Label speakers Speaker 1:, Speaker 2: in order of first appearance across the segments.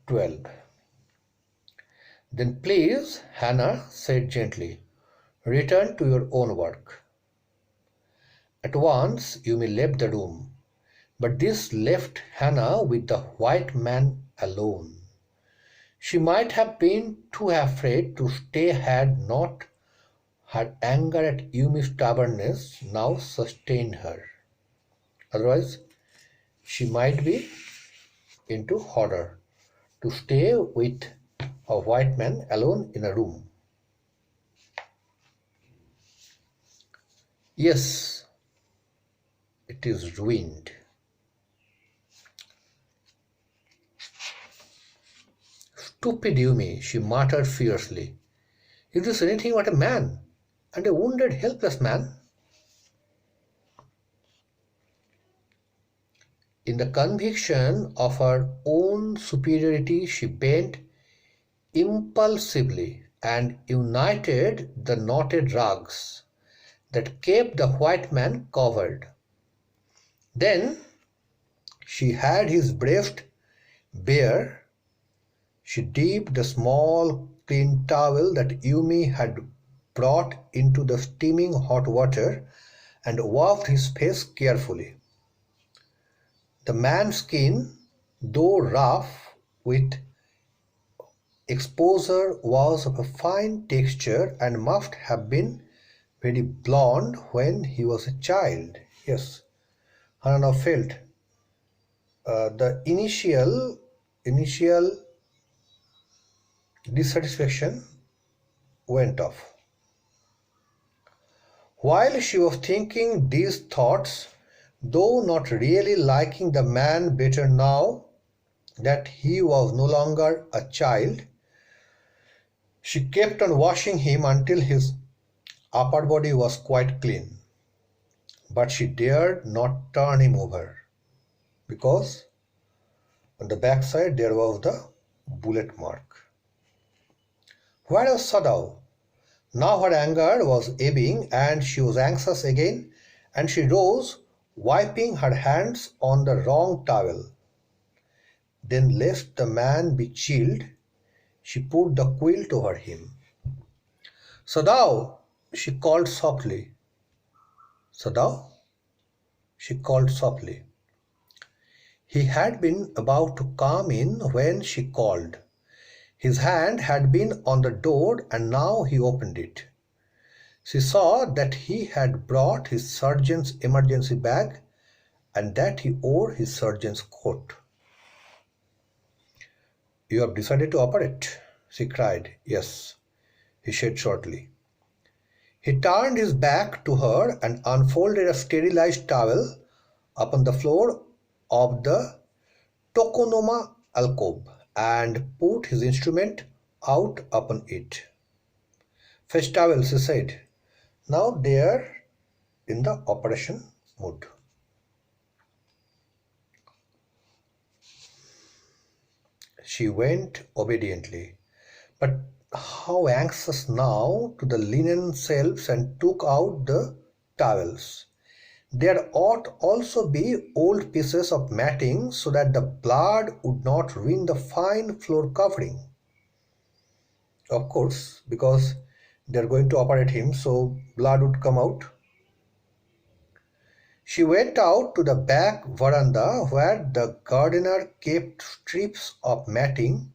Speaker 1: 12. Then please, Hannah said gently, return to your own work. At once Yumi left the room, but this left Hannah with the white man alone. She might have been too afraid to stay had not her anger at Yumi's stubbornness now sustained her. Otherwise, she might be into horror to stay with a white man alone in a room. Yes, it is ruined. Stupid Yumi, she muttered fiercely. Is this anything but a man, and a wounded, helpless man? In the conviction of her own superiority, she bent impulsively and united the knotted rugs that kept the white man covered. Then she had his breast bare. She dipped the small clean towel that Yumi had brought into the steaming hot water and wiped his face carefully. The man's skin, though rough with exposure, was of a fine texture and must have been very blonde when he was a child. Yes, Hannah now felt the initial dissatisfaction went off. While she was thinking these thoughts, though not really liking the man better now that he was no longer a child, she kept on washing him until his upper body was quite clean. But she dared not turn him over, because on the backside there was the bullet mark. Where was Sadao? Now her anger was ebbing and she was anxious again, and she rose, wiping her hands on the wrong towel. Then, lest the man be chilled, she put the quilt over him. Sadao, she called softly. Sadao, she called softly. He had been about to come in when she called. His hand had been on the door and now he opened it. She saw that he had brought his surgeon's emergency bag and that he wore his surgeon's coat. You have decided to operate, she cried. Yes, he said shortly. He turned his back to her and unfolded a sterilized towel upon the floor of the tokonoma alcove and put his instrument out upon it. Fetch towel, she said. Now they are in the operation mood. She went obediently, but how anxious now, to the linen shelves and took out the towels. There ought also be old pieces of matting so that the blood would not ruin the fine floor covering. Of course, because they are going to operate him, so blood would come out. She went out to the back veranda where the gardener kept strips of matting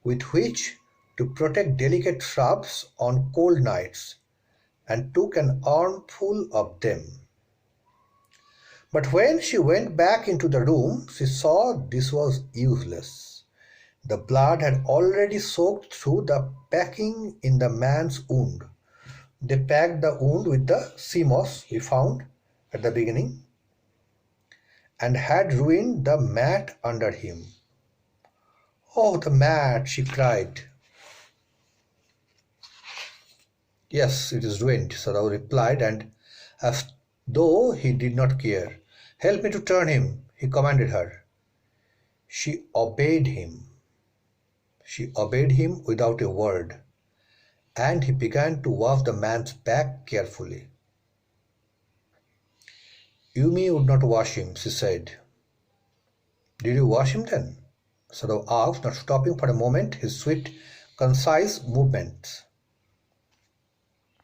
Speaker 1: with which to protect delicate shrubs on cold nights, and took an armful of them. But when she went back into the room, she saw this was useless. The blood had already soaked through the packing in the man's wound. They packed the wound with the sea moss we found at the beginning and had ruined the mat under him. Oh, the mat, she cried. Yes, it is ruined, Sadao replied, and as though he did not care. Help me to turn him, he commanded her. She obeyed him. She obeyed him without a word, and he began to wash the man's back carefully. Yumi would not wash him, she said. Did you wash him then? Sadhu asked, not stopping for a moment his swift, concise movements.